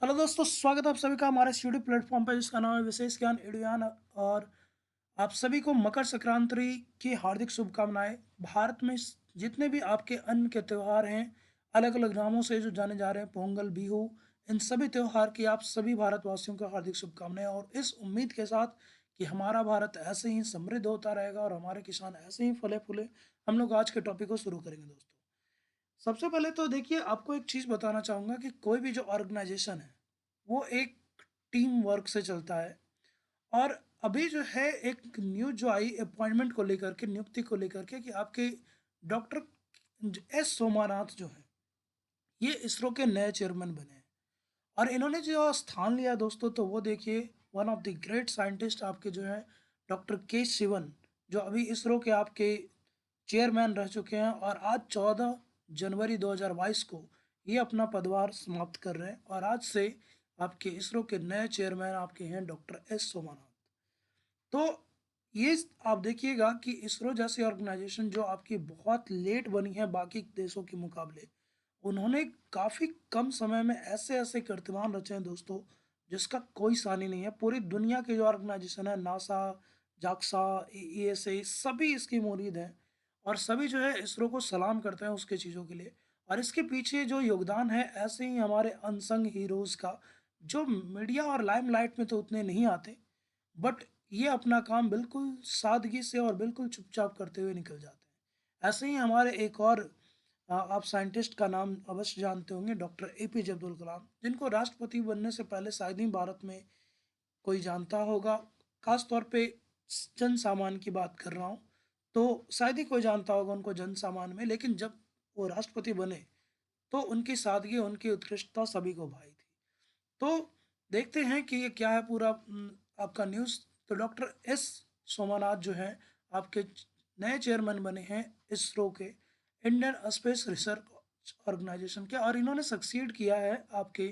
Hello दोस्तों, स्वागत है आप सभी का हमारे इस यूट्यूब प्लेटफॉर्म पर जिसका नाम है विशेष ज्ञान एडुयान। और आप सभी को मकर संक्रांति की हार्दिक शुभकामनाएं। भारत में जितने भी आपके अन्य के त्यौहार हैं, अलग अलग नामों से जो जाने जा रहे हैं, पोंगल, बिहू, इन सभी त्यौहार की आप सभी भारतवासियों को हार्दिक शुभकामनाएं। और इस उम्मीद के साथ कि हमारा भारत ऐसे ही समृद्ध होता रहेगा और हमारे किसान ऐसे ही फले फूले, हम लोग आज के टॉपिक को शुरू करेंगे दोस्तों। सबसे पहले तो देखिए, आपको एक चीज़ बताना चाहूँगा कि कोई भी जो ऑर्गेनाइजेशन है वो एक टीम वर्क से चलता है। और अभी जो है एक न्यूज़ जो आई अपॉइंटमेंट को लेकर के, नियुक्ति को लेकर के, कि आपके डॉक्टर एस सोमानाथ जो है ये इसरो के नए चेयरमैन बने हैं। और इन्होंने जो स्थान लिया दोस्तों, तो वो देखिए, one of the great scientist आपके जो है डॉक्टर के शिवन, जो अभी इसरो के आपके चेयरमैन रह चुके हैं और आज 14 जनवरी 2022 को ये अपना पदभार समाप्त कर रहे हैं। और आज से आपके इसरो के नए चेयरमैन आपके हैं डॉक्टर एस सोमानाथ। तो ये आप देखिएगा कि इसरो जैसी ऑर्गेनाइजेशन जो आपकी बहुत लेट बनी है बाकी देशों के मुकाबले, उन्होंने काफ़ी कम समय में ऐसे ऐसे कीर्तिमान रचे हैं दोस्तों, जिसका कोई सानी नहीं है। पूरी दुनिया के जो ऑर्गेनाइजेशन है, नासा, जाक्सा, ईएसए, सभी इसकी मुरीद हैं। और सभी जो है इसरो को सलाम करते हैं उसके चीज़ों के लिए। और इसके पीछे जो योगदान है, ऐसे ही हमारे अनसंग हीरोज़ का, जो मीडिया और लाइमलाइट में तो उतने नहीं आते, बट ये अपना काम बिल्कुल सादगी से और बिल्कुल चुपचाप करते हुए निकल जाते हैं। ऐसे ही हमारे एक और आप साइंटिस्ट का नाम अवश्य जानते होंगे, डॉक्टर एपीजे अब्दुल कलाम, जिनको राष्ट्रपति बनने से पहले शायद ही भारत में कोई जानता होगा। खास तौर पे जन सामान्य की बात कर रहा हूँ, तो शायद ही कोई जानता होगा उनको जन सामान्य में, लेकिन जब वो राष्ट्रपति बने तो उनकी सादगी, उनकी उत्कृष्टता सभी को भाई थी। तो देखते हैं कि ये क्या है पूरा आपका न्यूज़। तो डॉक्टर एस सोमनाथ जो है आपके नए चेयरमैन बने हैं इसरो के, इंडियन स्पेस रिसर्च ऑर्गेनाइजेशन के। और इन्होंने सक्सीड किया है आपके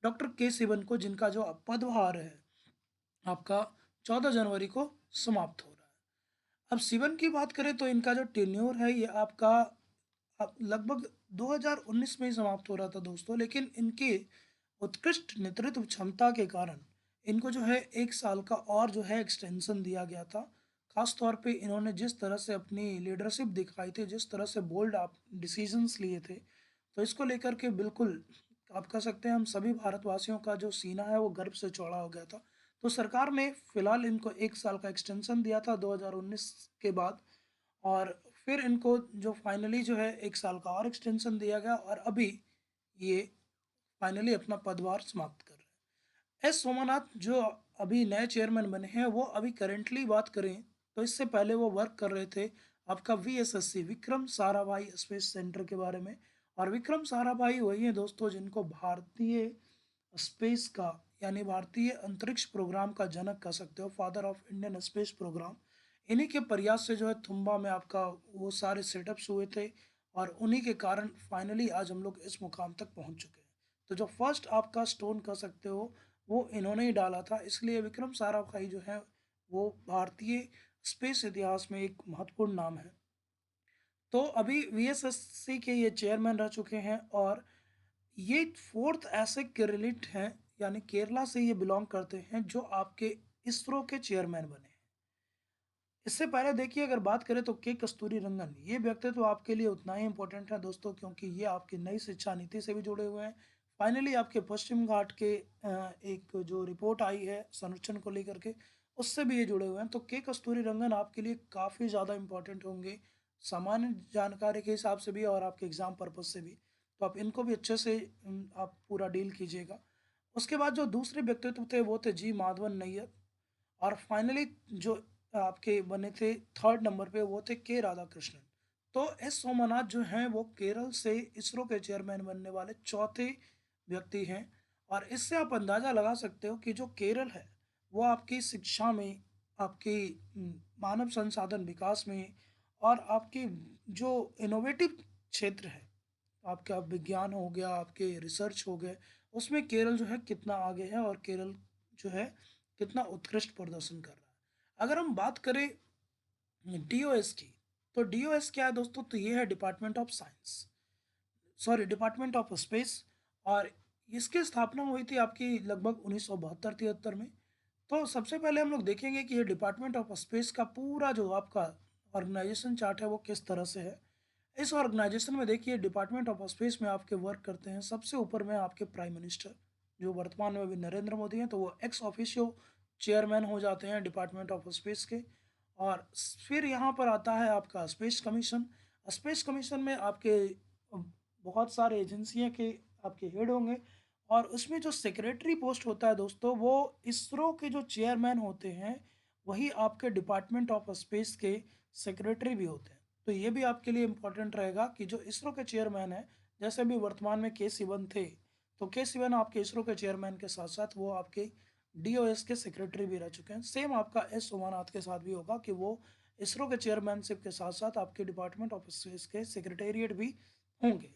डॉक्टर के सिवन को, जिनका जो पदभार है आपका 14 जनवरी को समाप्त हो रहा है। अब सिवन की बात करें तो इनका जो टेन्योर है ये आपका अब लगभग 2019 में ही समाप्त हो रहा था दोस्तों, लेकिन इनके उत्कृष्ट नेतृत्व क्षमता के कारण इनको जो है 1 साल का और जो है एक्सटेंशन दिया गया था। खास तौर पे इन्होंने जिस तरह से अपनी लीडरशिप दिखाई थी, जिस तरह से बोल्ड आप डिसीजंस लिए थे, तो इसको लेकर के बिल्कुल आप कह सकते हैं हम सभी भारतवासियों का जो सीना है वो गर्व से चौड़ा हो गया था। तो सरकार ने फिलहाल इनको 1 साल का एक्सटेंशन दिया था 2019 के बाद। और फिर इनको जो फाइनली जो है 1 साल का और एक्सटेंशन दिया गया और अभी ये फाइनली अपना पदभार समाप्त कर रहे हैं। एस सोमनाथ जो अभी नए चेयरमैन बने हैं, वो अभी करेंटली बात करें तो इससे पहले वो वर्क कर रहे थे आपका VSSC, Vikram Sarabhai space centre के बारे में। और विक्रम साराभाई वही हैं दोस्तों जिनको भारतीय स्पेस का, यानी भारतीय अंतरिक्ष प्रोग्राम का जनक कह सकते हो, father of Indian space programme. इन्हीं के प्रयास से जो है तुम्बा में आपका वो सारे सेटअप्स हुए थे। और उन्हीं के कारण फाइनली आज हम लोग इस मुकाम तक पहुंच चुके हैं। तो जो फर्स्ट आपका स्टोन कह सकते हो वो इन्होंने ही डाला था, इसलिए विक्रम साराभाई जो है वो भारतीय स्पेस इतिहास में एक महत्वपूर्ण नाम है। तो अभी वीएसएससी के ये चेयरमैन रह चुके हैं। और ये फोर्थ ऐसे केरलिट हैं, यानी केरला से ये बिलोंग करते हैं, जो आपके इसरो के चेयरमैन बने हैं। इससे पहले देखिए, अगर बात करें तो के कस्तूरी रंगन, ये व्यक्तित्व आपके लिए उतना ही इम्पोर्टेंट है दोस्तों, क्योंकि ये आपकी नई शिक्षा नीति से भी जुड़े हुए हैं। फाइनली आपके पश्चिम घाट के एक जो रिपोर्ट आई है संरक्षण को लेकर के, उससे भी ये जुड़े हुए हैं। तो के कस्तूरी रंगन आपके लिए काफ़ी ज़्यादा इम्पोर्टेंट होंगे, सामान्य जानकारी के हिसाब से भी और आपके एग्ज़ाम पर्पज से भी। तो आप इनको भी अच्छे से आप पूरा डील कीजिएगा। उसके बाद जो दूसरे व्यक्तित्व थे वो थे जी माधवन नैयर। और फाइनली जो आपके बने थे थर्ड नंबर पे वो थे के राधाकृष्णन। तो एस सोमनाथ जो हैं वो केरल से इसरो के चेयरमैन बनने वाले चौथे व्यक्ति हैं। और इससे आप अंदाज़ा लगा सकते हो कि जो केरल है वो आपकी शिक्षा में, आपकी मानव संसाधन विकास में, और आपकी जो इनोवेटिव क्षेत्र है, आपका विज्ञान हो गया, आपके रिसर्च हो गए, उसमें केरल जो है कितना आगे है और केरल जो है कितना उत्कृष्ट प्रदर्शन कर रहा है। अगर हम बात करें डीओएस की, तो डीओएस क्या है दोस्तों, तो ये है department of science, sorry department of space. और इसकी स्थापना हुई थी आपकी लगभग 1972-73 में। तो सबसे पहले हम लोग देखेंगे कि ये डिपार्टमेंट ऑफ स्पेस का पूरा जो आपका ऑर्गेनाइजेशन चार्ट है वो किस तरह से है। इस ऑर्गेनाइजेशन में देखिए डिपार्टमेंट ऑफ स्पेस में आपके वर्क करते हैं सबसे ऊपर में आपके प्राइम मिनिस्टर, जो वर्तमान में अभी नरेंद्र मोदी हैं, तो वो एक्स ऑफिशियो चेयरमैन हो जाते हैं डिपार्टमेंट ऑफ स्पेस के। और फिर यहाँ पर आता है आपका स्पेस कमीशन। स्पेस कमीशन में आपके बहुत सारे एजेंसियाँ के आपके हेड होंगे, और उसमें जो सेक्रेटरी पोस्ट होता है दोस्तों, वो इसरो के जो चेयरमैन होते हैं, वही आपके डिपार्टमेंट ऑफ स्पेस के सेक्रेटरी भी होते हैं। तो ये भी आपके लिए इम्पोर्टेंट रहेगा कि जो इसरो के चेयरमैन हैं, जैसे अभी वर्तमान में के सिवन थे, तो के सिवन आपके इसरो के चेयरमैन के साथ साथ वो आपके डीओएस के सेक्रेटरी भी रह चुके हैं। सेम आपका एस सोमानाथ के साथ भी होगा कि वो इसरो के चेयरमैनशिप के साथ साथ आपके डिपार्टमेंट ऑफ स्पेस के सेक्रेटेरिएट भी होंगे।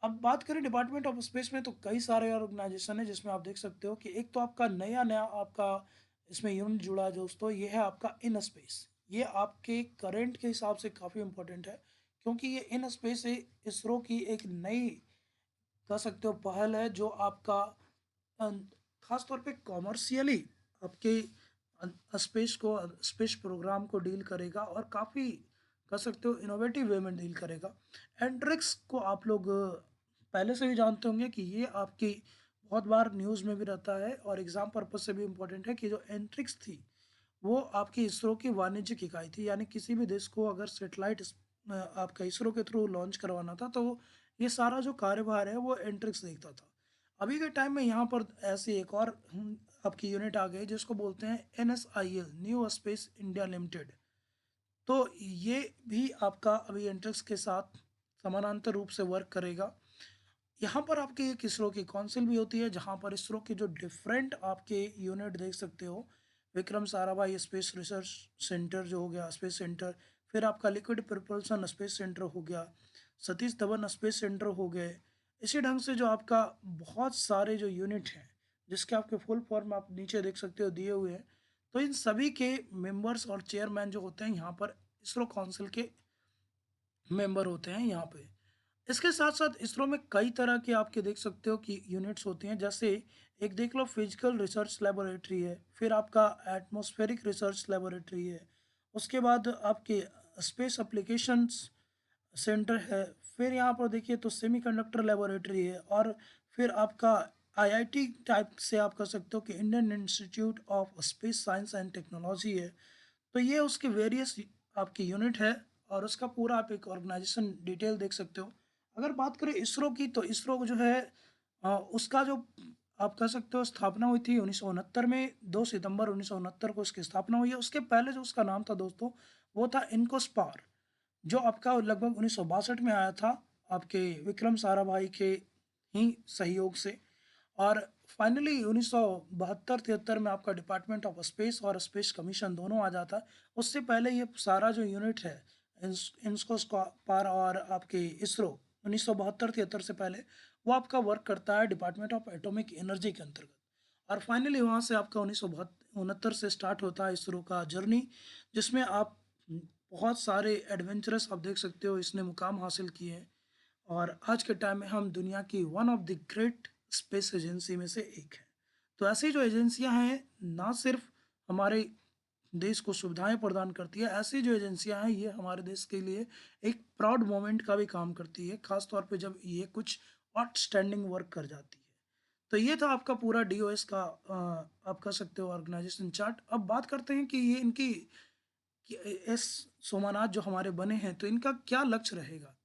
अब बात करें डिपार्टमेंट ऑफ स्पेस में, तो कई सारे ऑर्गेनाइजेशन है जिसमें आप देख सकते हो कि एक तो आपका नया नया आपका इसमें यूनिट जुड़ा है दोस्तों, ये है आपका इन स्पेस। ये आपके करंट के हिसाब से काफ़ी इंपॉर्टेंट है, क्योंकि ये इन स्पेस इसरो की एक नई कह सकते हो पहल है, जो आपका अ, खास तौर पे कॉमर्शियली आपके स्पेस को स्पेस प्रोग्राम को डील करेगा, और काफ़ी कह सकते हो इनोवेटिव वे में डील करेगा। एंट्रिक्स को आप लोग पहले से भी जानते होंगे कि ये आपकी बहुत बार न्यूज़ में भी रहता है, और एग्ज़ाम पर्पज से भी इम्पोर्टेंट है कि जो एंट्रिक्स थी वो आपकी इसरो की वाणिज्यिक इकाई थी। यानी किसी भी देश को अगर सेटेलाइट आपका इसरो के थ्रू लॉन्च करवाना था, तो ये सारा जो कार्यभार है वो एंट्रिक्स देखता था। अभी के टाइम में यहाँ पर ऐसी एक और आपकी यूनिट आ गई जिसको बोलते हैं NSIL, new space India limited. तो ये भी आपका अभी एंट्रिक्स के साथ समानांतर रूप से वर्क करेगा। यहाँ पर आपकी एक इसरो की काउंसिल भी होती है, जहाँ पर इसरो के जो डिफरेंट आपके यूनिट देख सकते हो, Vikram Sarabhai space research centre जो हो गया स्पेस सेंटर, फिर आपका लिक्विड प्रपल्सन स्पेस सेंटर हो गया, सतीश धवन स्पेस सेंटर हो गए। इसी ढंग से जो आपका बहुत सारे जो यूनिट हैं, जिसके आपके फुल फॉर्म आप नीचे देख सकते हो दिए हुए हैं, तो इन सभी के मेंबर्स और चेयरमैन जो होते हैं यहाँ पर इसरो काउंसिल के मेंबर होते हैं यहाँ पे। इसके साथ-साथ इसरो में कई तरह के आपके देख सकते हो कि यूनिट्स होती हैं, जैसे एक देख लो फिजिकल रिसर्च लैबोरेटरी है, फिर आपका एटमॉस्फेरिक रिसर्च लैबोरेटरी है, उसके बाद आपके स्पेस एप्लीकेशंस सेंटर है, फिर यहाँ पर देखिए तो सेमीकंडक्टर लैबोरेटरी है, और फिर आपका आईआईटी टाइप से आप कह सकते हो कि Indian institute of space science and technology है। तो ये उसके वेरियस आपकी यूनिट है, और उसका पूरा आप एक ऑर्गेनाइजेशन डिटेल देख सकते हो। अगर बात करें इसरो की, तो इसरो जो है उसका जो आप कह सकते हो स्थापना हुई थी 1969 में, 2 सितंबर 1969 को उसकी स्थापना हुई है। उसके पहले जो उसका नाम था दोस्तों, वो था इनकोस्पार, जो आपका लगभग 1962 में आया था आपके विक्रम साराभाई के ही सहयोग से। और फाइनली 1972-73 में आपका डिपार्टमेंट ऑफ स्पेस और स्पेस कमीशन दोनों आ जाता है। उससे पहले ये सारा जो यूनिट है इंस्को पार और आपके इसरो 1972-73 से पहले वो आपका वर्क करता है डिपार्टमेंट ऑफ एटॉमिक एनर्जी के अंतर्गत। और फाइनली वहाँ से आपका 1969 से स्टार्ट होता है इसरो का जर्नी, जिसमें आप बहुत सारे एडवेंचरस आप देख सकते हो इसने मुकाम हासिल किए हैं, और आज के टाइम में हम दुनिया की one of the great space agency में से एक है। तो ऐसी जो एजेंसियां हैं, ना सिर्फ हमारे देश को सुविधाएं प्रदान करती है, ऐसी जो एजेंसियां हैं ये हमारे देश के लिए एक प्राउड मोमेंट का भी काम करती है, खास तौर पे जब ये कुछ आउटस्टैंडिंग वर्क कर जाती है। तो ये था आपका पूरा डीओएस का आप कह सकते हो ऑर्गेनाइजेशन चार्ट। अब बात करते हैं कि ये इनकी कि एस सोमानाथ जो हमारे बने हैं, तो इनका क्या लक्ष्य रहेगा,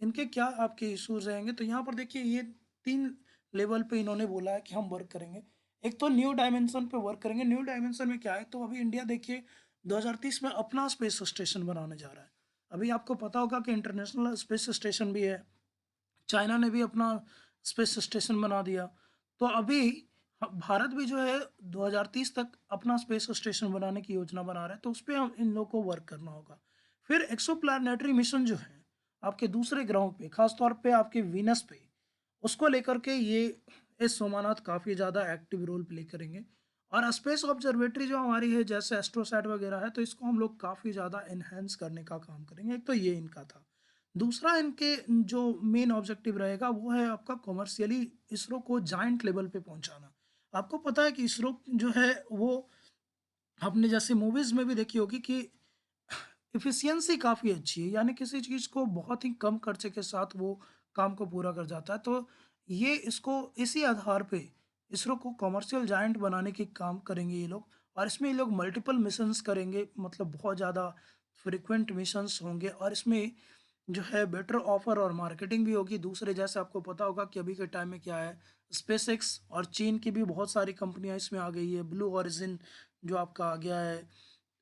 इनके क्या आपके इश्यूज रहेंगे। तो यहाँ पर देखिए ये 3 लेवल पे इन्होंने बोला है कि हम वर्क करेंगे। एक तो न्यू डायमेंशन पे वर्क करेंगे। न्यू डायमेंशन में क्या है, तो अभी इंडिया देखिए 2030 में अपना स्पेस स्टेशन बनाने जा रहा है। अभी आपको पता होगा कि इंटरनेशनल स्पेस स्टेशन भी है, चाइना ने भी अपना स्पेस स्टेशन बना दिया। तो अभी भारत भी जो है 2030 तक अपना स्पेस स्टेशन बनाने की योजना बना रहा है, तो उस पे हम इन लोग को वर्क करना होगा। फिर एक्सोप्लैनेटरी मिशन जो है आपके दूसरे ग्रहों पे, खास तौर पे आपके वीनस पे, उसको लेकर के ये एस सोमानाथ काफ़ी ज़्यादा एक्टिव रोल प्ले करेंगे। और स्पेस ऑब्जर्वेटरी जो हमारी है जैसे एस्ट्रोसैट वगैरह है, तो इसको हम लोग काफ़ी ज़्यादा एनहेंस करने का काम करेंगे। एक तो ये इनका था। दूसरा इनके जो मेन ऑब्जेक्टिव रहेगा वो है आपका कॉमर्शियली इसरो को जायंट लेवल पे पहुँचाना। आपको पता है कि इसरो जो है वो आपने जैसे मूवीज़ में भी देखी होगी कि एफिशिएंसी काफ़ी अच्छी है, यानी किसी चीज़ को बहुत ही कम खर्चे के साथ वो काम को पूरा कर जाता है। तो ये इसको इसी आधार पे इसरो को कमर्शियल जायंट बनाने की काम करेंगे ये लोग, और इसमें ये लोग मल्टीपल मिशंस करेंगे, मतलब बहुत ज़्यादा फ्रीक्वेंट मिशंस होंगे, और इसमें जो है बेटर ऑफर और मार्केटिंग भी होगी। दूसरे जैसे आपको पता होगा कि अभी के टाइम में क्या है, स्पेसएक्स और चीन की भी बहुत सारी कंपनियां इसमें आ गई है, ब्लू ओरिजिन जो आपका आ गया है।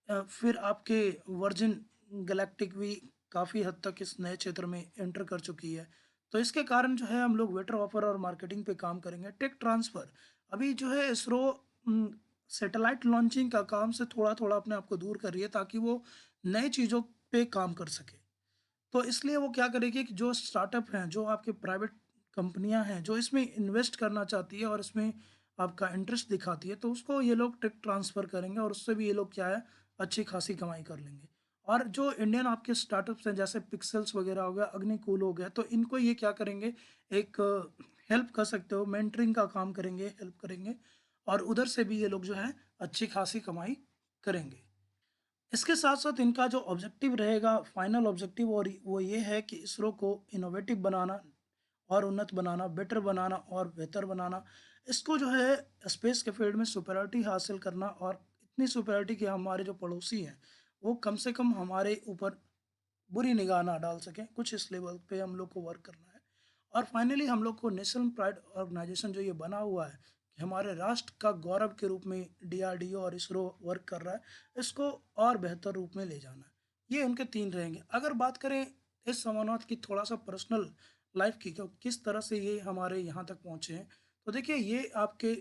फिर आपके वर्जिन गैलेक्टिक भी काफ़ी हद तक इस नए क्षेत्र में एंटर कर चुकी है। तो इसके कारण जो है हम लोग बेटर ऑफर और मार्केटिंग पे काम करेंगे। टेक ट्रांसफ़र, अभी जो है इसरो सैटेलाइट लॉन्चिंग का काम से थोड़ा थोड़ा अपने आप को दूर कर रही है ताकि वो नई चीज़ों पे काम कर सके। तो इसलिए वो क्या करेगी कि जो स्टार्टअप हैं, जो आपके प्राइवेट कंपनियां हैं, जो इसमें इन्वेस्ट करना चाहती है और इसमें आपका इंटरेस्ट दिखाती है, तो उसको ये लोग टेक ट्रांसफ़र करेंगे और उससे भी ये लोग क्या है, अच्छी खासी कमाई कर लेंगे। और जो इंडियन आपके स्टार्टअप्स हैं जैसे पिक्सेल्स वगैरह हो गया, अग्निकूल हो गया, तो इनको ये क्या करेंगे, एक हेल्प कर सकते हो, मेंटरिंग का काम करेंगे, हेल्प करेंगे, और उधर से भी ये लोग जो है अच्छी खासी कमाई करेंगे। इसके साथ-साथ इनका जो ऑब्जेक्टिव रहेगा, फाइनल ऑब्जेक्टिव, और वो ये है कि इसरो को इनोवेटिव बनाना और उन्नत बनाना, बेटर बनाना और बेहतर बनाना। इसको जो है स्पेस के फील्ड में सुपीरियॉरिटी हासिल करना, और इतनी सुपीरियॉरिटी कि हमारे जो पड़ोसी हैं, वो कम से कम हमारे ऊपर बुरी निगाह ना डाल सकें। कुछ इस लेवल पे हम लोग को वर्क करना है। और फाइनली हम लोग को नेशनल प्राइड ऑर्गेनाइजेशन जो ये बना हुआ है कि हमारे राष्ट्र का गौरव के रूप में डीआरडीओ और इसरो वर्क कर रहा है, इसको और बेहतर रूप में ले जाना है। ये उनके 3 रहेंगे। अगर बात करें इस समारोह की थोड़ा-सा पर्सनल लाइफ़ की, कि किस तरह से ये हमारे यहाँ तक पहुँचे हैं, तो देखिए ये आपके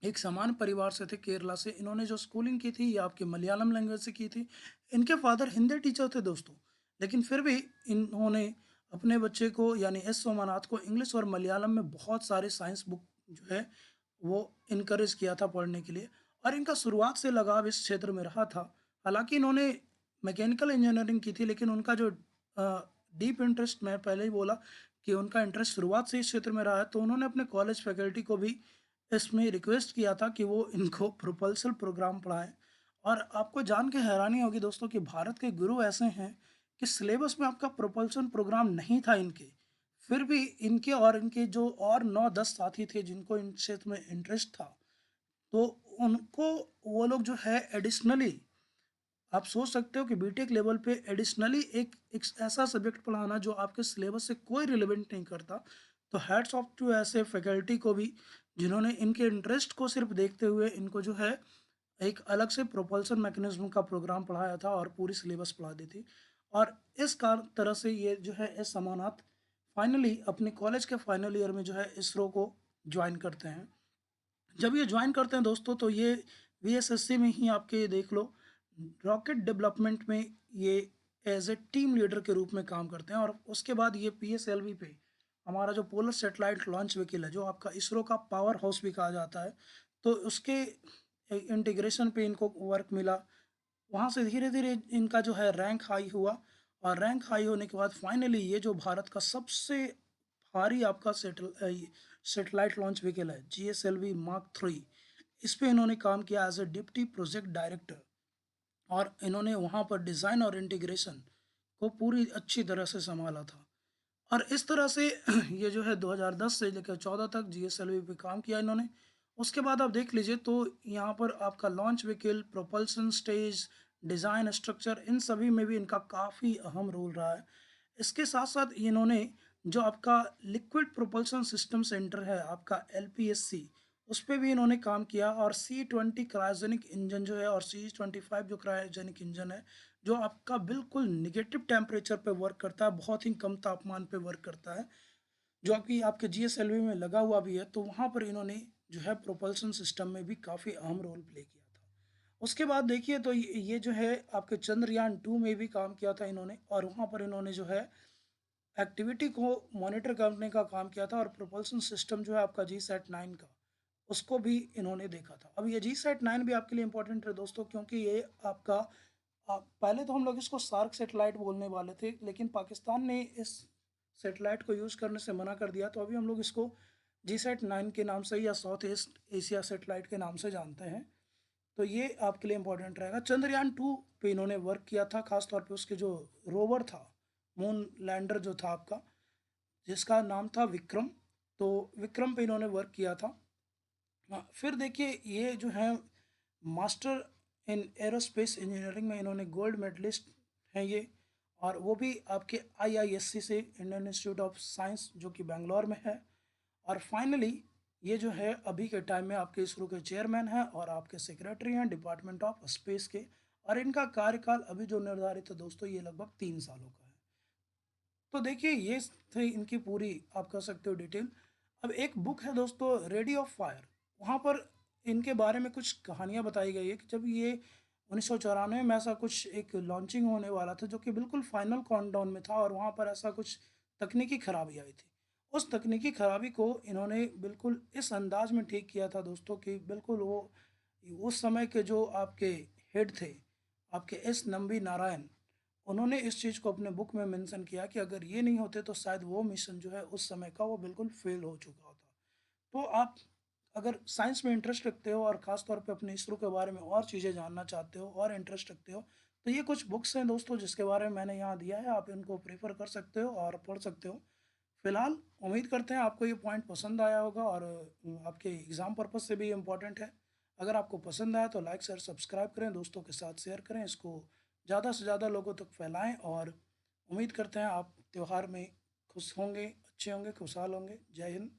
एक समान परिवार से थे, केरला से। इन्होंने जो स्कूलिंग की थी, ये आपके मलयालम लैंग्वेज से की थी। इनके फादर हिंदी टीचर थे दोस्तों, लेकिन फिर भी इन्होंने अपने बच्चे को यानी एस सोमनाथ को इंग्लिश और मलयालम में बहुत सारे साइंस बुक जो है वो इनकरेज किया था पढ़ने के लिए, और इनका शुरुआत से लगाव इस क्षेत्र में रहा था। हालाँकि इन्होंने मैकेनिकल इंजीनियरिंग की थी, लेकिन उनका जो डीप इंटरेस्ट, मैं पहले ही बोला कि उनका इंटरेस्ट शुरुआत से इस क्षेत्र में रहा है, तो उन्होंने अपने कॉलेज फैकल्टी को भी इसमें रिक्वेस्ट किया था कि वो इनको प्रोपल्सन प्रोग्राम पढ़ाएँ। और आपको जान के हैरानी होगी दोस्तों कि भारत के गुरु ऐसे हैं कि सिलेबस में आपका प्रोपल्सन प्रोग्राम नहीं था इनके। फिर भी इनके और इनके जो और 9-10 साथी थे जिनको इन क्षेत्र में इंटरेस्ट था, तो उनको वो लोग जो है एडिशनली, आप सोच सकते हो कि बीटेक लेवल पे एडिशनली एक ऐसा सब्जेक्ट पढ़ाना जो आपके सिलेबस से कोई रिलेवेंट नहीं करता। तो हैट्स ऑफ टू ऐसे फैकल्टी को भी, जिन्होंने इनके इंटरेस्ट को सिर्फ देखते हुए इनको जो है एक अलग से प्रोपल्सन मैकेनिज्म का प्रोग्राम पढ़ाया था और पूरी सिलेबस पढ़ा दी थी। और इस तरह से ये जो है एस समानात फाइनली अपने कॉलेज के फाइनल ईयर में जो है इसरो को ज्वाइन करते हैं। जब ये ज्वाइन करते हैं दोस्तों, तो ये वीएसएससी में ही आपके ये देख लो, रॉकेट डेवलपमेंट में ये एज ए टीम लीडर के रूप में काम करते हैं, और उसके बाद ये पीएसएलवी पे हमारा जो पोलर सेटेलाइट लॉन्च व्हीकल है, जो आपका इसरो का पावर हाउस भी कहा जाता है, तो उसके इंटीग्रेशन पे इनको वर्क मिला। वहाँ से धीरे-धीरे इनका जो है रैंक हाई हुआ, और रैंक हाई होने के बाद फाइनली ये जो भारत का सबसे भारी आपका ये सैटेलाइट लॉन्च व्हीकल है, जीएसएलवी मार्क 3, इस पे इन्होंने काम किया as a deputy project director, और इन्होंने वहाँ पर डिज़ाइन और इंटीग्रेशन को पूरी अच्छी तरह से सँभाला था। और इस तरह से ये जो है 2010 से लेकर 14 तक जीएसएलवी पे काम किया इन्होंने। उसके बाद आप देख लीजिए तो यहाँ पर आपका launch vehicle, propulsion stage, design structure, इन सभी में भी इनका काफ़ी अहम रोल रहा है। इसके साथ-साथ इन्होंने जो आपका लिक्विड प्रोपल्शन सिस्टम सेंटर है, आपका एलपीएससी, उस पे भी इन्होंने काम किया, और सी-20 क्रायोजेनिक इंजन जो है, और सी-25 जो क्रायोजेनिक इंजन है, जो आपका बिल्कुल नेगेटिव टेम्परेचर पे वर्क करता है, बहुत ही कम तापमान पे वर्क करता है, जो कि आपके जीएसएलवी में लगा हुआ भी है, तो वहाँ पर इन्होंने जो है प्रोपल्शन सिस्टम में भी काफ़ी अहम रोल प्ले किया था। उसके बाद देखिए तो ये जो है आपके चंद्रयान 2 में भी काम किया था इन्होंने, और वहाँ पर इन्होंने जो है एक्टिविटी को मॉनिटर करने का काम किया था, और प्रोपल्शन सिस्टम जो है आपका जीसैट 9 का, उसको भी इन्होंने देखा था। अब ये जीसैट 9 भी आपके लिए इम्पोर्टेंट है दोस्तों, क्योंकि ये आपका पहले तो हम लोग इसको सार्क सैटेलाइट बोलने वाले थे, लेकिन पाकिस्तान ने इस सैटेलाइट को यूज़ करने से मना कर दिया, तो अभी हम लोग इसको GSAT-9 के नाम से या साउथ ईस्ट एशिया सैटेलाइट के नाम से जानते हैं। तो ये आपके लिए इम्पोर्टेंट रहेगा। चंद्रयान 2 पे इन्होंने वर्क किया था, खास तौर पे उसके जो रोवर था, मून लैंडर जो था आपका, जिसका नाम था विक्रम। तो विक्रम पे इन्होंने वर्क किया था। फिर देखिए ये जो है मास्टर इन एरोस्पेस इंजीनियरिंग में इन्होंने गोल्ड मेडलिस्ट हैं ये, और वो भी आपके IISc से, इंडियन इंस्टीट्यूट ऑफ साइंस, जो कि बेंगलोर में है। और फाइनली ये जो है अभी के टाइम में आपके इसरो के चेयरमैन हैं और आपके सेक्रेटरी हैं डिपार्टमेंट ऑफ स्पेस के। और इनका कार्यकाल अभी जो निर्धारित है दोस्तों, ये लगभग 3 सालों का है। तो देखिए ये थे इनकी पूरी, आप कह सकते हो, डिटेल। अब एक बुक है दोस्तों, रेडी ऑफ फायर, वहाँ पर इनके बारे में कुछ कहानियाँ बताई गई है कि जब ये 1994 में ऐसा कुछ एक लॉन्चिंग होने वाला था जो कि बिल्कुल फाइनल काउंटडाउन में था, और वहाँ पर ऐसा कुछ तकनीकी खराबी आई थी। उस तकनीकी खराबी को इन्होंने बिल्कुल इस अंदाज में ठीक किया था दोस्तों कि बिल्कुल वो उस समय के जो आपके हेड थे, आपके नंबी नारायण, उन्होंने इस चीज़ को अपने बुक में मेंशन किया कि अगर ये नहीं होते तो शायद वो मिशन जो है उस समय का वो बिल्कुल फेल हो चुका होता। तो आप अगर साइंस में इंटरेस्ट रखते हो और ख़ास तौर पे अपने इसरो के बारे में और चीज़ें जानना चाहते हो और इंटरेस्ट रखते हो, तो ये कुछ बुक्स हैं दोस्तों जिसके बारे में मैंने यहाँ दिया है, आप इनको प्रेफर कर सकते हो और पढ़ सकते हो। फिलहाल उम्मीद करते हैं आपको ये पॉइंट पसंद आया होगा, और आपके एग्ज़ाम पर्पज़ से भी इम्पोर्टेंट है। अगर आपको पसंद आया तो लाइक शेयर सब्सक्राइब करें, दोस्तों के साथ शेयर करें, इसको ज़्यादा से ज़्यादा लोगों तक फैलाएं। और उम्मीद करते हैं आप त्यौहार में खुश होंगे, अच्छे होंगे, खुशहाल होंगे। जय हिंद।